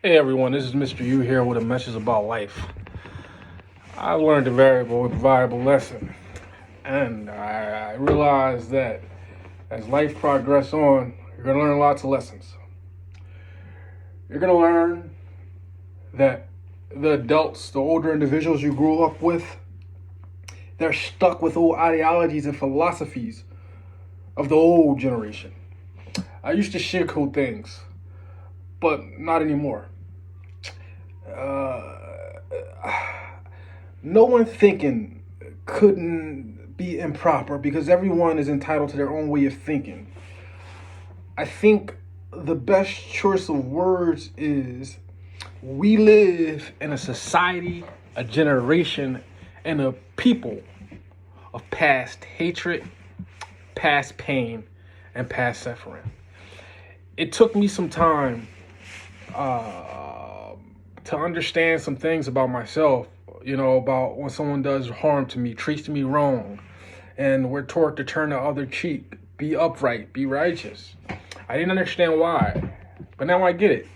Hey everyone, this is Mr. U here with a message about life. I learned a very valuable lesson, and I realized that as life progresses on, you're going to learn lots of lessons. You're going to learn that the adults, the older individuals you grew up with, they're stuck with old ideologies and philosophies of the old generation. I used to sugarcoat things, but not anymore. No one thinking couldn't be improper because everyone is entitled to their own way of thinking. I think the best choice of words is we live in a society, a generation, and a people of past hatred, past pain, and past suffering. It took me some time to understand some things about myself, about when someone does harm to me, treats me wrong, and we're taught to turn the other cheek, be upright, be righteous. I didn't understand why, but now I get it.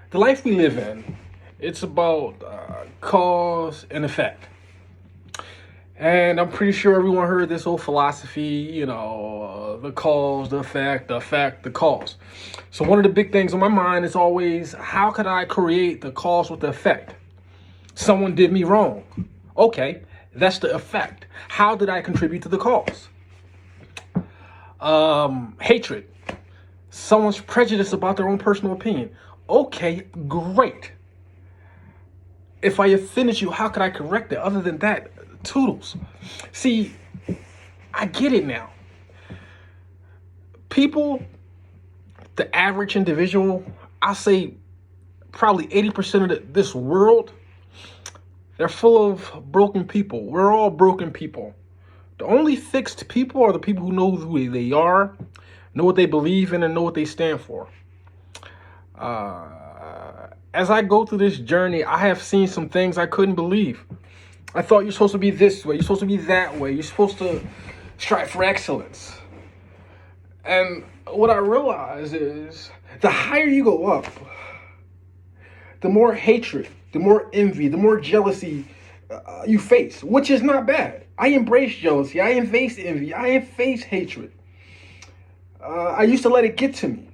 The life we live in, it's about cause and effect. And I'm pretty sure everyone heard this old philosophy, the cause, the effect, the cause. So one of the big things on my mind is always, how could I create the cause with the effect? Someone did me wrong. Okay, that's the effect. How did I contribute to the cause? Hatred. Someone's prejudiced about their own personal opinion. Okay, great. If I offended you, how could I correct it? Other than that, toodles. See, I get it now. People, the average individual, I say probably 80% of this world, they're full of broken people. We're all broken people. The only fixed people are the people who know who they are, know what they believe in, and know what they stand for. As I go through this journey, I have seen some things I couldn't believe. I thought you're supposed to be this way, you're supposed to be that way, you're supposed to strive for excellence. And what I realize is the higher you go up, the more hatred, the more envy, the more jealousy you face, which is not bad. I embrace jealousy, I embrace envy, I embrace hatred. I used to let it get to me.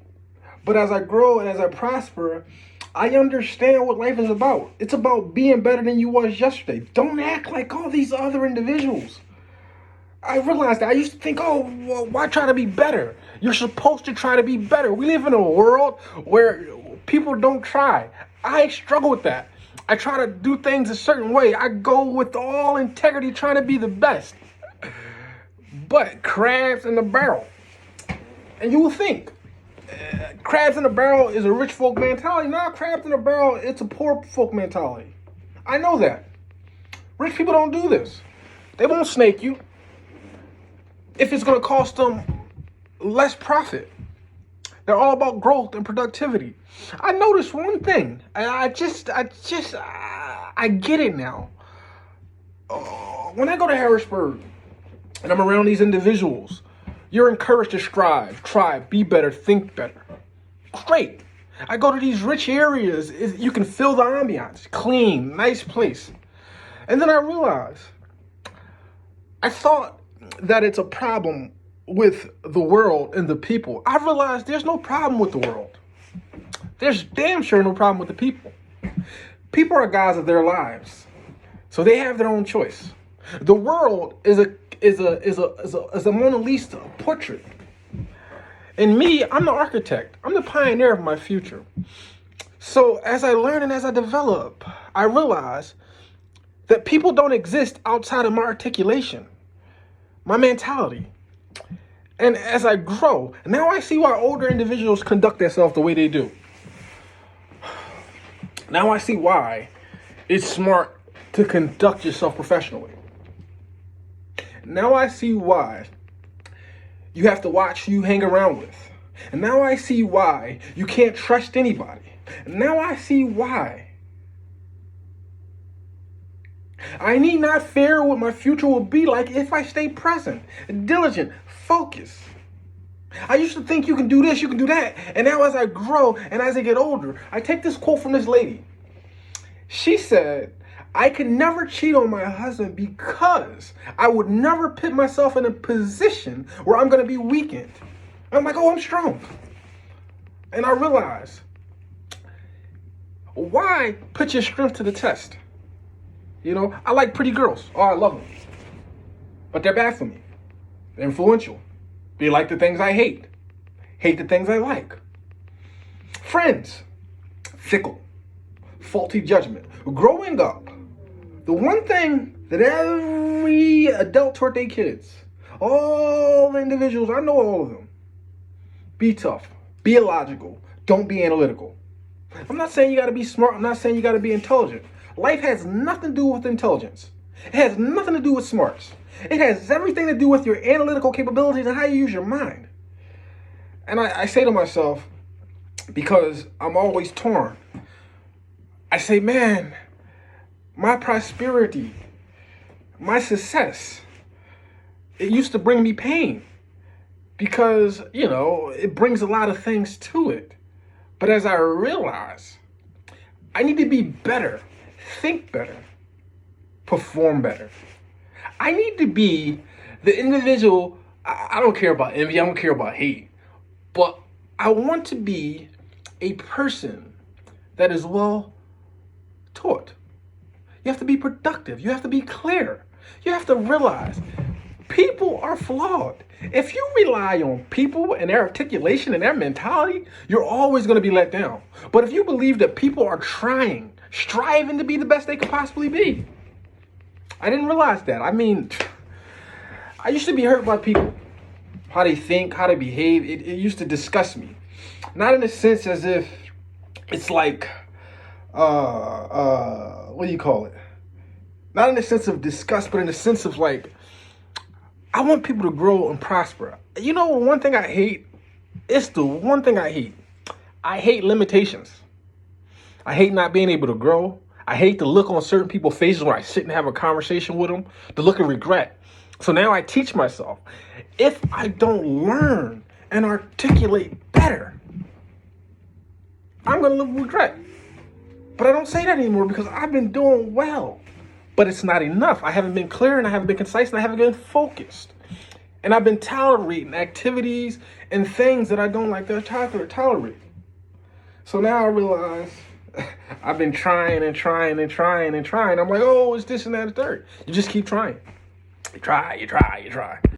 But as I grow and as I prosper, I understand what life is about. It's about being better than you was yesterday. Don't act like all these other individuals. I realized that. I used to think, well, why try to be better? You're supposed to try to be better. We live in a world where people don't try. I struggle with that. I try to do things a certain way. I go with all integrity trying to be the best. But crabs in the barrel. And you will think, crabs in a barrel is a rich folk mentality. No, crabs in a barrel, it's a poor folk mentality. I know that. Rich people don't do this. They won't snake you if it's going to cost them less profit. They're all about growth and productivity. I noticed one thing, and I get it now. When I go to Harrisburg and I'm around these individuals, you're encouraged to strive, try, be better, think better. Great. I go to these rich areas, you can feel the ambiance, clean, nice place. And then I realize, I thought that it's a problem with the world and the people. I realized there's no problem with the world. There's damn sure no problem with the people. People are gods of their lives, so they have their own choice. The world is a Mona Lisa portrait. And me, I'm the architect. I'm the pioneer of my future. So as I learn and as I develop, I realize that people don't exist outside of my articulation, my mentality. And as I grow, now I see why older individuals conduct themselves the way they do. Now I see why it's smart to conduct yourself professionally. Now I see why you have to watch who you hang around with. And now I see why you can't trust anybody. And now I see why I need not fear what my future will be like if I stay present, diligent, focused. I used to think you can do this, you can do that. And now as I grow and as I get older, I take this quote from this lady. She said, I could never cheat on my husband because I would never put myself in a position where I'm going to be weakened. And I'm like, oh, I'm strong. And I realized, why put your strength to the test? You know, I like pretty girls. Oh, I love them. But they're bad for me. They're influential. They like the things I hate. Hate the things I like. Friends, fickle. Faulty judgment. Growing up, the one thing that every adult taught their kids, all the individuals, I know all of them, be tough, be illogical, don't be analytical. I'm not saying you got to be smart. I'm not saying you got to be intelligent. Life has nothing to do with intelligence. It has nothing to do with smarts. It has everything to do with your analytical capabilities and how you use your mind. And I say to myself, because I'm always torn, I say, man, my prosperity, my success, it used to bring me pain because, you know, it brings a lot of things to it. But as I realize, I need to be better, think better, perform better. I need to be the individual. I don't care about envy. I don't care about hate. But I want to be a person that is well taught. You have to be productive. You have to be clear. You have to realize people are flawed. If you rely on people and their articulation and their mentality, you're always going to be let down. But if you believe that people are trying, striving to be the best they could possibly be, I didn't realize that. I mean, I used to be hurt by people, how they think, how they behave. It used to disgust me. Not in a sense as if it's like, what do you call it? Not in the sense of disgust, but in the sense of like, I want people to grow and prosper. You know, one thing I hate, it's the one thing I hate. I hate limitations. I hate not being able to grow. I hate the look on certain people's faces when I sit and have a conversation with them, the look of regret. So now I teach myself, if I don't learn and articulate better, I'm going to live with regret. But I don't say that anymore because I've been doing well. But it's not enough. I haven't been clear and I haven't been concise and I haven't been focused. And I've been tolerating activities and things that I don't like to tolerate. So now I realize I've been trying and trying and trying and trying. I'm like, oh, it's this and that and third. You just keep trying. You try.